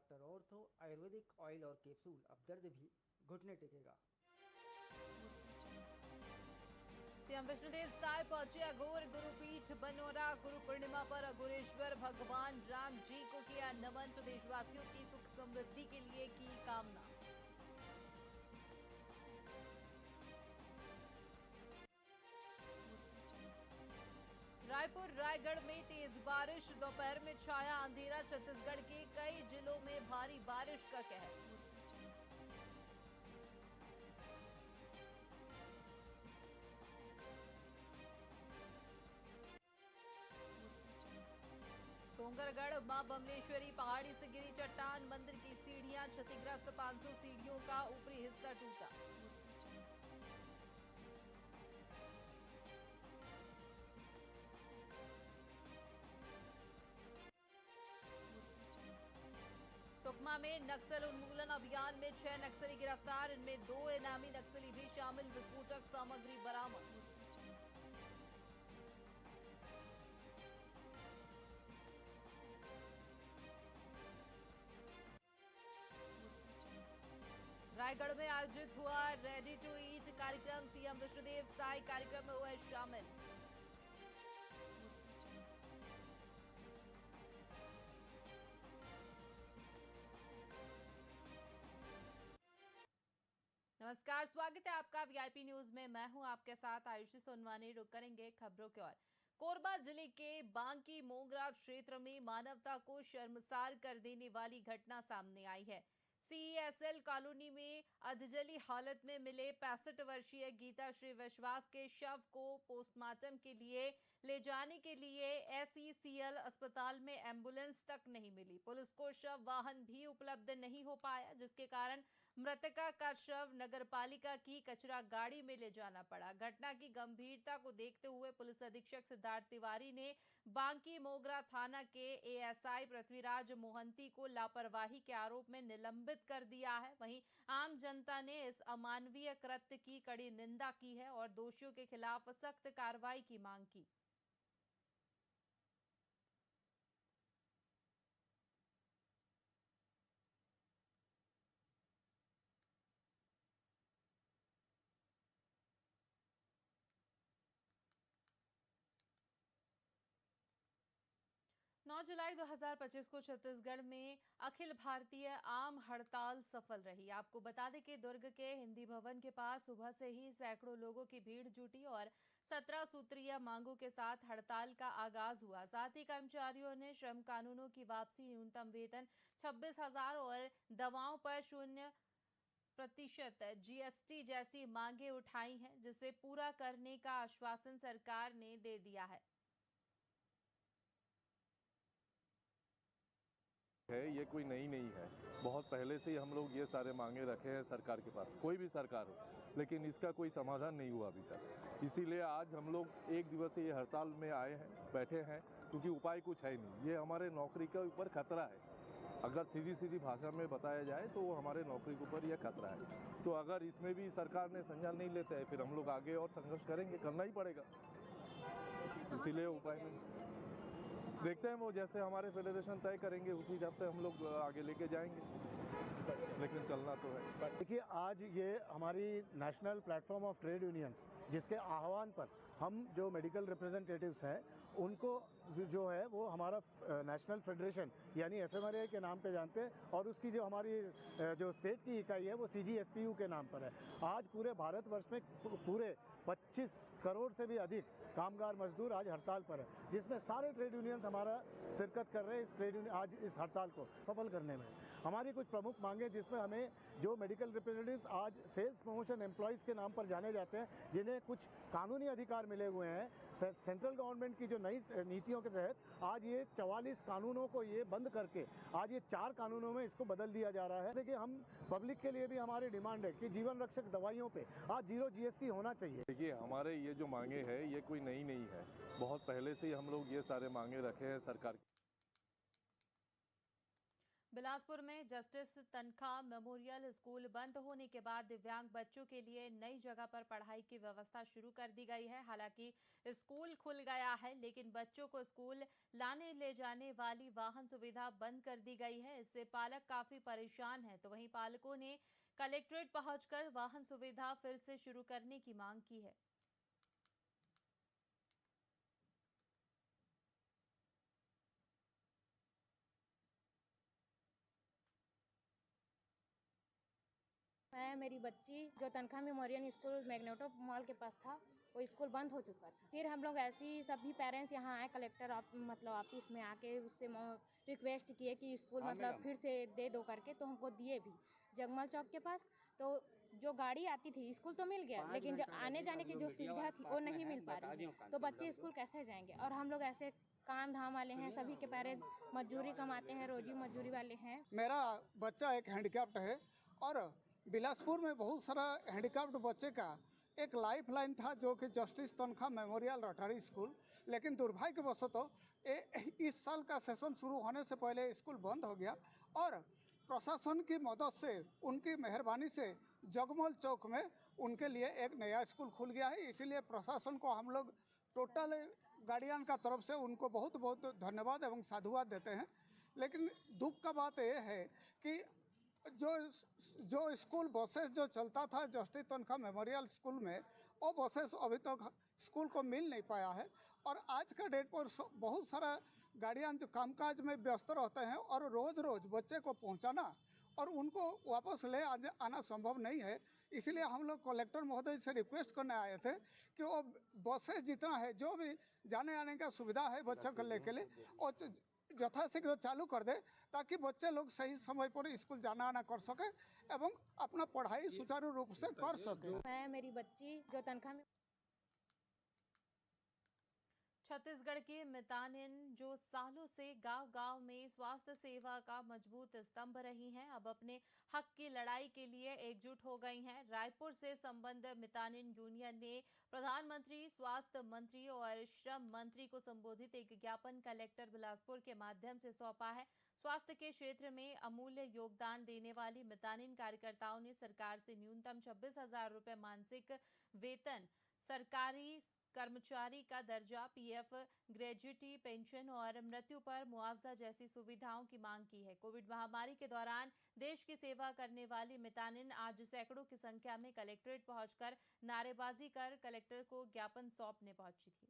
Doctor ortho Ayurvedic oil और capsule, अब दर्द भी घुटने टेकेगा। सीएम विष्णुदेव साय पहुंचे अघोर गुरुपीठ बनोरा। गुरु पूर्णिमा पर अघोरेश्वर भगवान राम जी को किया नमन। प्रदेशवासियों की सुख समृद्धि के लिए की कामना। रायपुर रायगढ़ में तेज बारिश, दोपहर में छाया अंधेरा। छत्तीसगढ़ के कई जिलों में भारी बारिश का कहर। डोंगरगढ़ मां बमलेश्वरी पहाड़ी से गिरी चट्टान, मंदिर की सीढ़ियां क्षतिग्रस्त। 500 सीढ़ियों का ऊपरी हिस्सा टूटा। सुकमा में नक्सल उन्मूलन अभियान में 6 नक्सली गिरफ्तार, इनमें 2 इनामी नक्सली भी शामिल। विस्फोटक सामग्री बरामद। रायगढ़ में आयोजित हुआ रेडी टू ईट कार्यक्रम, सीएम विष्णुदेव साय कार्यक्रम में हुए शामिल। नमस्कार, स्वागत है आपका वीआईपी न्यूज में। मैं हूं आपके साथ आयुषी सोनवानी। रुक करेंगे खबरों की ओर। कोरबा जिले के बांकी मोगरा क्षेत्र में मानवता को शर्मसार कर देने वाली घटना सामने आई है। सीईएसएल कॉलोनी में अधजली हालत में मिले 65 वर्षीय गीता श्री विश्वास के शव को पोस्टमार्टम के लिए ले जाने के लिए एसईसीएल अस्पताल में एम्बुलेंस तक नहीं मिली। पुलिस को शव वाहन भी उपलब्ध नहीं हो पाया, जिसके कारण मृतका का शव नगरपालिका की कचरा गाड़ी में ले जाना पड़ा। घटना की गंभीरता को देखते हुए पुलिस अधीक्षक सिद्धार्थ तिवारी ने बांकी मोगरा थाना के एएसआई पृथ्वीराज मोहंती को लापरवाही के आरोप में निलंबित कर दिया है। वहीं आम जनता ने इस अमानवीय कृत्य की कड़ी निंदा की है और दोषियों के खिलाफ सख्त कार्रवाई की मांग की। नौ जुलाई 2025 को छत्तीसगढ़ में अखिल भारतीय आम हड़ताल सफल रही। आपको बता दें कि दुर्ग के हिंदी भवन के पास सुबह से ही सैकड़ों लोगों की भीड़ जुटी और 17 सूत्रीय मांगों के साथ हड़ताल का आगाज हुआ। साथ ही कर्मचारियों ने श्रम कानूनों की वापसी, न्यूनतम वेतन 26,000 और दवाओं पर 0% जीएसटी जैसी मांगे उठाई हैं, जिसे पूरा करने का आश्वासन सरकार ने दे दिया है। ये कोई नई नहीं है, बहुत पहले से ही हम लोग ये सारे मांगे रखे हैं सरकार के पास, कोई भी सरकार हो, लेकिन इसका कोई समाधान नहीं हुआ अभी तक। इसीलिए आज हम लोग एक दिवसीय हड़ताल में आए हैं, बैठे हैं, क्योंकि उपाय कुछ है ही नहीं। ये हमारे नौकरी के ऊपर खतरा है। अगर सीधी सीधी भाषा में बताया जाए तो वो हमारे नौकरी के ऊपर यह खतरा है। तो अगर इसमें भी सरकार ने संज्ञान नहीं लेते हैं, फिर हम लोग आगे और संघर्ष करेंगे, करना ही पड़ेगा। इसीलिए उपाय नहीं, देखते हैं वो जैसे हमारे फेडरेशन तय करेंगे उसी हिसाब से हम लोग आगे लेके जाएंगे, लेकिन चलना तो है। देखिए, आज ये हमारी national platform of trade unions, जिसके आह्वान पर हम जो मेडिकल रिप्रेजेंटेटिव्स हैं उनको जो है वो हमारा नेशनल फेडरेशन यानी एफएमआरए के नाम पे जानते हैं, और उसकी जो हमारी जो स्टेट की इकाई है वो सीजीएसपीयू के नाम पर है। आज पूरे भारतवर्ष में पूरे 25 करोड़ से भी अधिक कामगार मजदूर आज हड़ताल पर है, जिसमें सारे ट्रेड यूनियंस हमारा शिरकत कर रहे हैं इस ट्रेड यूनियन आज इस हड़ताल को सफल करने में। हमारी कुछ प्रमुख मांगे, जिसमें हमें जो मेडिकल रिप्रेजेंटेटिव्स आज सेल्स प्रमोशन एम्प्लॉयज़ के नाम पर जाने जाते हैं, जिन्हें कुछ कानूनी अधिकार मिले हुए हैं सेंट्रल गवर्नमेंट की जो नई नीतियों के तहत, आज ये 44 कानूनों को ये बंद करके आज ये 4 कानूनों में इसको बदल दिया जा रहा है। जैसे कि हम पब्लिक के लिए भी हमारी डिमांड है कि जीवन रक्षक दवाइयों पे आज 0 जीएसटी होना चाहिए। देखिए, हमारे ये जो मांगे हैं ये कोई नई नहीं है, बहुत पहले से ही हम लोग ये सारे मांगे रखे हैं सरकार। बिलासपुर में जस्टिस तनखा मेमोरियल स्कूल बंद होने के बाद दिव्यांग बच्चों के लिए नई जगह पर पढ़ाई की व्यवस्था शुरू कर दी गई है। हालांकि स्कूल खुल गया है, लेकिन बच्चों को स्कूल लाने ले जाने वाली वाहन सुविधा बंद कर दी गई है। इससे पालक काफी परेशान हैं। तो वहीं पालकों ने कलेक्ट्रेट पहुंचकर वाहन सुविधा फिर से शुरू करने की मांग की है। मैं मेरी बच्ची जो तनखा मेमोरियल स्कूल मैग्नेटो मॉल के पास था, वो स्कूल बंद हो चुका था। फिर हम लोग ऐसे ही सभी पेरेंट्स यहाँ आए, कलेक्टर ऑफिस में आके उससे रिक्वेस्ट किए कि स्कूल फिर से दे दो करके, तो हमको दिए भी जगमल चौक के पास। तो जो गाड़ी आती थी, स्कूल तो मिल गया, लेकिन जो आने जाने की जो सुविधा थी वो नहीं मिल पा रही है। तो बच्चे स्कूल कैसे जाएंगे? और हम लोग ऐसे काम धाम वाले हैं, सभी के पेरेंट्स मजदूरी कमाते हैं, रोजी मजदूरी वाले हैं। मेरा बच्चा एक हैंडीकैप्ड है और बिलासपुर में बहुत सारा हैंडीकैप्ड बच्चे का एक लाइफ लाइन था, जो कि जस्टिस तनखा मेमोरियल रोटरी स्कूल, लेकिन दुर्भाग्यवशतः इस साल का सेशन शुरू होने से पहले स्कूल बंद हो गया। और प्रशासन की मदद से, उनकी मेहरबानी से जगमल चौक में उनके लिए एक नया स्कूल खुल गया है। इसीलिए प्रशासन को हम लोग टोटल गार्डियन का तरफ से उनको बहुत बहुत धन्यवाद एवं साधुवाद देते हैं। लेकिन दुख का बात यह है कि जो स्कूल बसेस जो चलता था जस्टिस तनखा मेमोरियल स्कूल में, वो बसेस अभी तक स्कूल को मिल नहीं पाया है। और आज का डेट पर बहुत सारा गार्डियन जो कामकाज में व्यस्त रहते हैं और रोज़ रोज़ बच्चे को पहुंचाना और उनको वापस ले आना संभव नहीं है। इसलिए हम लोग कलेक्टर महोदय से रिक्वेस्ट करने आए थे कि वो बसेस जितना है, जो भी जाने आने का सुविधा है बच्चों को लेके लिए, और यथाशीघ्र चालू कर दे, ताकि बच्चे लोग सही समय पर स्कूल जाना आना कर सके एवं अपना पढ़ाई सुचारू रूप से कर सके। मैं मेरी बच्ची जो तनखा में छत्तीसगढ़ के मितानिन, जो सालों से गांव-गांव में स्वास्थ्य सेवा का मजबूत स्तंभ रही हैं, अब अपने हक की लड़ाई के लिए एकजुट हो गई हैं। रायपुर से संबद्ध मितानिन यूनियन ने प्रधानमंत्री, स्वास्थ्य मंत्री और श्रम मंत्री को संबोधित एक ज्ञापन कलेक्टर बिलासपुर के माध्यम से सौंपा है। स्वास्थ्य के क्षेत्र में अमूल्य योगदान देने वाली मितानिन कार्यकर्ताओं ने सरकार से न्यूनतम 26,000 रुपए मासिक वेतन, सरकारी कर्मचारी का दर्जा, पीएफ, ग्रेजुटी पेंशन और मृत्यु पर मुआवजा जैसी सुविधाओं की मांग की है। कोविड महामारी के दौरान देश की सेवा करने वाली मितानिन आज सैकड़ों की संख्या में कलेक्ट्रेट पहुंचकर नारेबाजी कर कलेक्टर को ज्ञापन सौंपने पहुंची थी।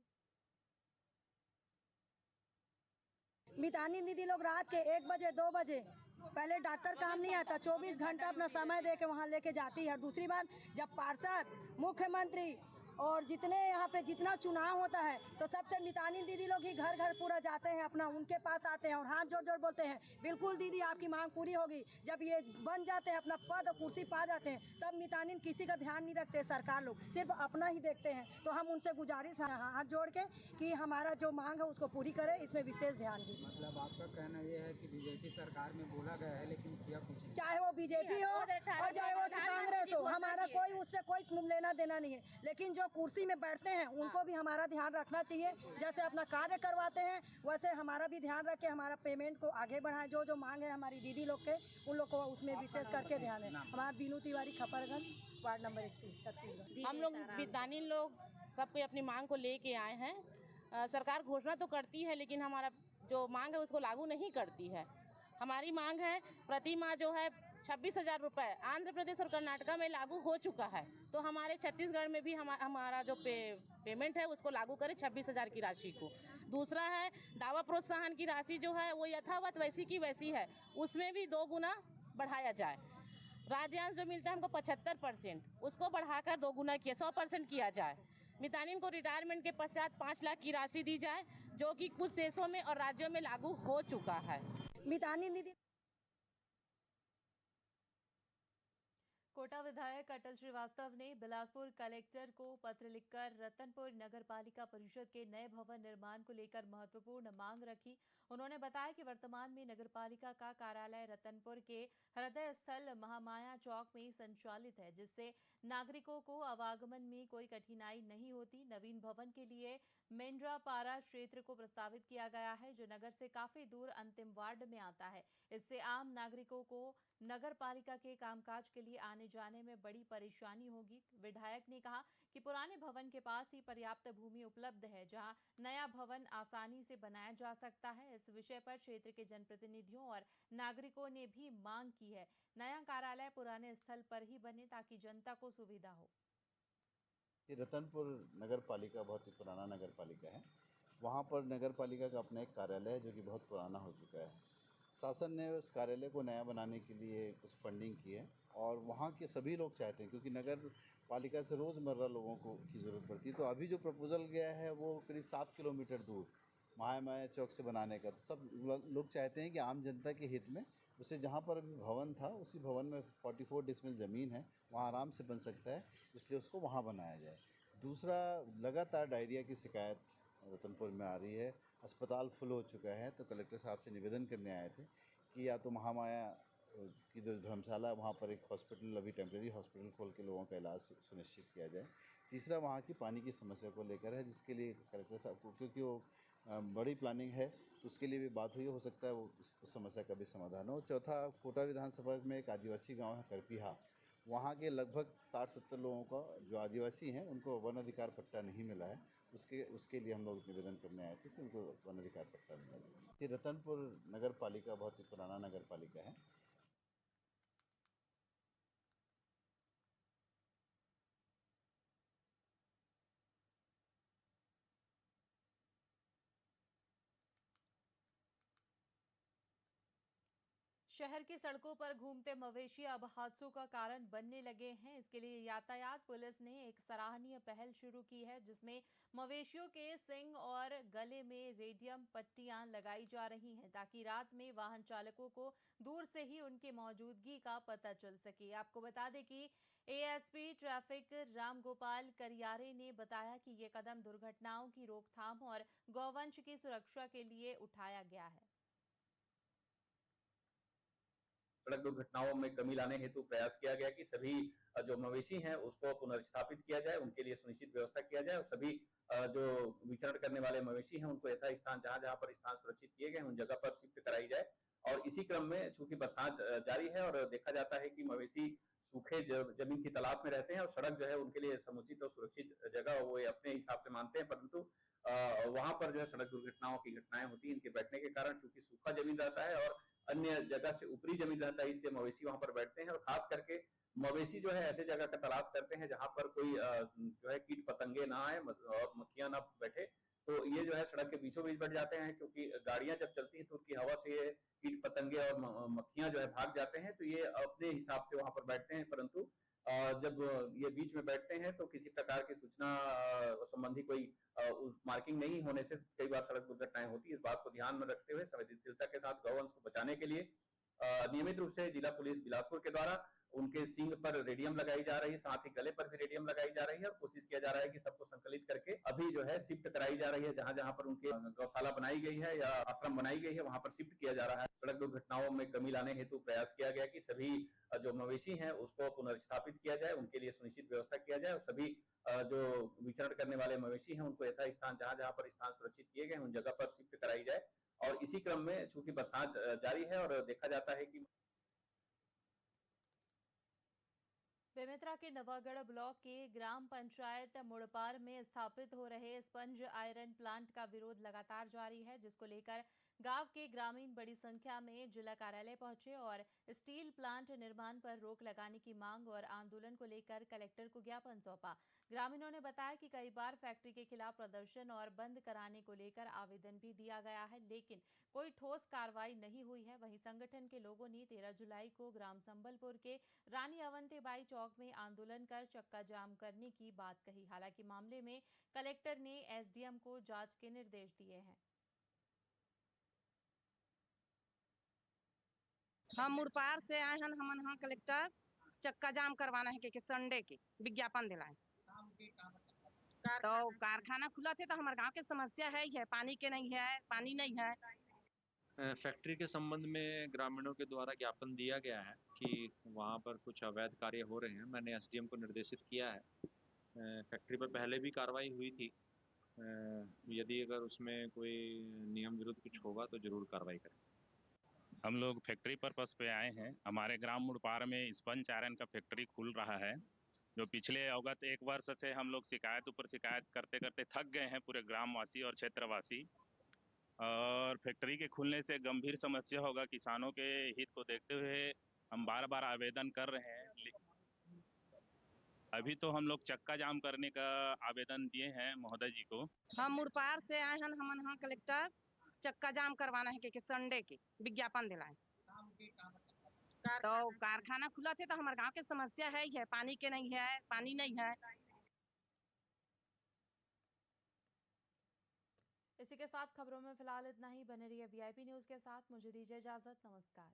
मितानिन दीदी लोग रात के 1 बजे 2 बजे पहले डॉक्टर काम नहीं आता, 24 घंटा अपना समय दे के वहाँ लेके जाती है। दूसरी बात, जब पार्षद, मुख्यमंत्री और जितने यहाँ पे जितना चुनाव होता है, तो सबसे मितानिन दीदी लोग ही घर घर पूरा जाते हैं, अपना उनके पास आते हैं और हाथ जोड़ जोड़ बोलते हैं, बिल्कुल दीदी आपकी मांग पूरी होगी। जब ये बन जाते हैं, अपना पद और कुर्सी पा जाते हैं, तब मितानिन किसी का ध्यान नहीं रखते, सरकार लोग सिर्फ अपना ही देखते हैं। तो हम उनसे गुजारिश है हाथ जोड़ के कि हमारा जो मांग है उसको पूरी करे, इसमें विशेष ध्यान दीजिए। मतलब आपका कहना ये है कि बीजेपी सरकार में बोला गया है, लेकिन किया कुछ नहीं। चाहे वो बीजेपी हो और चाहे वो कांग्रेस हो, हमारा कोई उससे कोई लेना देना नहीं है। लेकिन जो कुर्सी में बैठते हैं उनको भी हमारा ध्यान रखना चाहिए। जैसे अपना कार्य करवाते हैं, वैसे हमारा भी ध्यान रख के हमारा पेमेंट को आगे बढ़ाएं। जो जो मांग है हमारी दीदी लोग के, उन लोग को उसमें विशेष करके ध्यान है। हमारा बीनू तिवारी, खपरगंज, वार्ड नंबर 31, छत्तीसगढ़। हम लोग मितानिन लोग सबको अपनी मांग को लेके आए हैं। सरकार घोषणा तो करती है, लेकिन हमारा जो मांग है उसको लागू नहीं करती है। हमारी मांग है, प्रति माह जो है 26,000 रुपये आंध्र प्रदेश और कर्नाटका में लागू हो चुका है, तो हमारे छत्तीसगढ़ में भी हमारा जो पेमेंट है उसको लागू करें 26,000 की राशि को। दूसरा है, दावा प्रोत्साहन की राशि जो है वो यथावत वैसी की वैसी है, उसमें भी 2 गुना बढ़ाया जाए। राज्यांश जो मिलता है हमको 75%, उसको बढ़ाकर 2 गुना किया 100% किया जाए। मितानिन को रिटायरमेंट के पश्चात 5 लाख की राशि दी जाए, जो कि कुछ देशों में और राज्यों में लागू हो चुका है। मितानिन दीदी कोटा विधायक अटल श्रीवास्तव ने बिलासपुर कलेक्टर को पत्र लिखकर रतनपुर नगर पालिका परिषद के नए भवन निर्माण को लेकर महत्वपूर्ण मांग रखी। उन्होंने बताया कि वर्तमान में नगर पालिका का कार्यालय रतनपुर के हृदय स्थल महामाया चौक में संचालित है, जिससे नागरिकों को आवागमन में कोई कठिनाई नहीं होती। नवीन भवन के लिए मेंड्रापारा क्षेत्र को प्रस्तावित किया गया है, जो नगर से काफी दूर अंतिम वार्ड में आता है। इससे आम नागरिकों को नगर पालिका के कामकाज के लिए आने जाने में बड़ी परेशानी होगी। विधायक ने कहा कि पुराने भवन के पास ही पर्याप्त भूमि उपलब्ध है, जहां नया भवन आसानी से बनाया जा सकता है। इस विषय पर क्षेत्र के जनप्रतिनिधियों और नागरिकों ने भी मांग की है, नया कार्यालय पुराने स्थल पर ही बने ताकि जनता को सुविधा हो। रतनपुर नगर पालिका बहुत ही पुराना नगर पालिका है। वहाँ पर नगर पालिका का अपना एक कार्यालय है जो कि बहुत पुराना हो चुका है। शासन ने उस कार्यालय को नया बनाने के लिए कुछ फंडिंग की है और वहाँ के सभी लोग चाहते हैं, क्योंकि नगर पालिका से रोज़मर्रा लोगों को की ज़रूरत पड़ती है। तो अभी जो प्रपोजल गया है वो करीब 7 किलोमीटर दूर महामाया चौक से बनाने का। तो सब लोग चाहते हैं कि आम जनता के हित में उसे, जहाँ पर अभी भवन था उसी भवन में 44 डिसमिल ज़मीन है, वहाँ आराम से बन सकता है, इसलिए उसको वहाँ बनाया जाए। दूसरा, लगातार डायरिया की शिकायत रतनपुर में आ रही है। अस्पताल फुल हो चुका है, तो कलेक्टर साहब से निवेदन करने आए थे कि या तो महामाया की जो धर्मशाला, वहाँ पर एक हॉस्पिटल, अभी टेम्प्रेरी हॉस्पिटल खोल के लोगों का इलाज सुनिश्चित किया जाए। तीसरा, वहाँ की पानी की समस्या को लेकर है, जिसके लिए कलेक्टर साहब को, क्योंकि वो बड़ी प्लानिंग है, तो उसके लिए भी बात हुई, हो सकता है वो उस समस्या का भी समाधान हो। चौथा, कोटा विधानसभा में एक आदिवासी गाँव है करपीहा, वहाँ के लगभग 60-70 लोगों का, जो आदिवासी हैं, उनको वन अधिकार पट्टा नहीं मिला है। उसके लिए हम लोग निवेदन करने आए थे कि उनको वन अधिकार पट्टा मिला जाए। ये रतनपुर नगर पालिका बहुत ही पुराना नगर पालिका है। शहर की सड़कों पर घूमते मवेशी अब हादसों का कारण बनने लगे हैं। इसके लिए यातायात पुलिस ने एक सराहनीय पहल शुरू की है, जिसमें मवेशियों के सींग और गले में रेडियम पट्टियां लगाई जा रही हैं, ताकि रात में वाहन चालकों को दूर से ही उनकी मौजूदगी का पता चल सके। आपको बता दें कि एएसपी ट्रैफिक रामगोपाल करियारे ने बताया कि ये कदम दुर्घटनाओं की रोकथाम और गौवंश की सुरक्षा के लिए उठाया गया है। सड़क दुर्घटनाओं में कमी लाने हेतु प्रयास किया गया कि सभी जो मवेशी हैं उसको पुनर्स्थापित किया जाए, उनके लिए सुनिश्चित व्यवस्था किया जाए और सभी जो विचरण करने वाले मवेशी हैं उनको यथास्थान जहां पर स्थान सुरक्षित किए गए उन जगह पर शिफ्ट कराई जाए। और इसी क्रम में चूंकि बरसात जारी है और देखा जाता है कि मवेशी सूखे जमीन की तलाश में रहते हैं और सड़क जो है उनके लिए समुचित और सुरक्षित जगह वो अपने हिसाब से मानते हैं, परंतु वहां पर जो है सड़क दुर्घटनाओं की घटनाएं होती हैं इनके बैठने के कारण। चूंकि सूखा जमीन रहता है और अन्य जगह से ऊपरी जमीन रहता है, इसलिए मवेशी वहां पर बैठते हैं और खास करके मवेशी जो है ऐसे जगह का तलाश करते हैं जहां पर कोई जो है कीट पतंगे ना आए और मक्खियां ना बैठे। तो ये जो है सड़क के बीचों बीच बैठ जाते हैं, क्योंकि गाड़ियां जब चलती हैं तो उनकी हवा से ये कीट पतंगे और मक्खियां जो है भाग जाते हैं, तो ये अपने हिसाब से वहां पर बैठते हैं। परंतु जब ये बीच में बैठते हैं तो किसी प्रकार की सूचना संबंधी कोई उस मार्किंग नहीं होने से कई बार सड़क दुर्घटनाएं होती है। इस बात को ध्यान में रखते हुए संवेदनशीलता के साथ गौवंश को बचाने के लिए नियमित रूप से जिला पुलिस बिलासपुर के द्वारा उनके सींग पर रेडियम लगाई जा रही है, साथ ही गले पर भी रेडियम लगाई जा रही है और कोशिश किया जा रहा है कि सबको संकलित करके अभी जो है शिफ्ट कराई जा रही है। जहां जहां पर उनके गौशाला बनाई गई है या आश्रम बनाई गई है वहां पर शिफ्ट किया जा रहा है। सड़क दुर्घटनाओं में कमी लाने हेतु प्रयास किया गया कि सभी जो मवेशी हैं उसको पुनर्स्थापित किया जाए, उनके लिए सुनिश्चित व्यवस्था किया जाए और सभी जो विचरण करने वाले मवेशी हैं उनको यथास्थान जहां जहां पर स्थान सुरक्षित किए गए उन जगह पर शिफ्ट कराई जाए। और इसी क्रम में चूंकि बरसात जारी है और देखा जाता है कि बेमेतरा के नवागढ़ ब्लॉक के ग्राम पंचायत मुड़पार में स्थापित हो रहे स्पंज आयरन प्लांट का विरोध लगातार जारी है, जिसको लेकर गांव के ग्रामीण बड़ी संख्या में जिला कार्यालय पहुंचे और स्टील प्लांट निर्माण पर रोक लगाने की मांग और आंदोलन को लेकर कलेक्टर को ज्ञापन सौंपा। ग्रामीणों ने बताया कि कई बार फैक्ट्री के खिलाफ प्रदर्शन और बंद कराने को लेकर आवेदन भी दिया गया है, लेकिन कोई ठोस कार्रवाई नहीं हुई है। वहीं संगठन के लोगों ने 13 जुलाई को ग्राम संबलपुर के रानी अवंतीबाई चौक में आंदोलन कर चक्का जाम करने की बात कही। हालांकि मामले में कलेक्टर ने एसडीएम को जांच के निर्देश दिए हैं। हम मुड़पार से आए हैं, हमन हाँ कलेक्टर चक्का जाम करवाना है कि संडे के विज्ञापन दिलाए। तो कारखाना खुला थे तो हमारे गांव की समस्या है ही है, पानी के नहीं है, पानी नहीं है। फैक्ट्री के संबंध में ग्रामीणों के द्वारा ज्ञापन दिया गया है कि वहाँ पर कुछ अवैध कार्य हो रहे हैं। मैंने एसडीएम को निर्देशित किया है। फैक्ट्री पर पहले भी कार्रवाई हुई थी। यदि अगर उसमें कोई नियम विरुद्ध कुछ होगा तो जरूर कार्रवाई करें। हम लोग फैक्ट्री पर्पस पे आए हैं। हमारे ग्राम मुड़पार में स्पंज आयरन का फैक्ट्री खुल रहा है, जो पिछले अवगत 1 वर्ष से हम लोग शिकायत ऊपर शिकायत करते करते थक गए हैं, पूरे ग्रामवासी और क्षेत्रवासी। और फैक्ट्री के खुलने से गंभीर समस्या होगा। किसानों के हित को देखते हुए हम बार बार आवेदन कर रहे हैं। अभी तो हम लोग चक्का जाम करने का आवेदन दिए हैं महोदय जी को। हम मुड़पार से आए हैं, हमन हाँ कलेक्टर चक्का जाम करवाना है कि संडे के विज्ञापन दिलाए। तो कारखाना खुला थे तो हमारे गांव की समस्या है ही है, पानी के नहीं है, पानी नहीं है। इसी के साथ खबरों में फिलहाल इतना ही। बने रहिए वीआईपी न्यूज के साथ। मुझे दीजिए इजाजत। नमस्कार।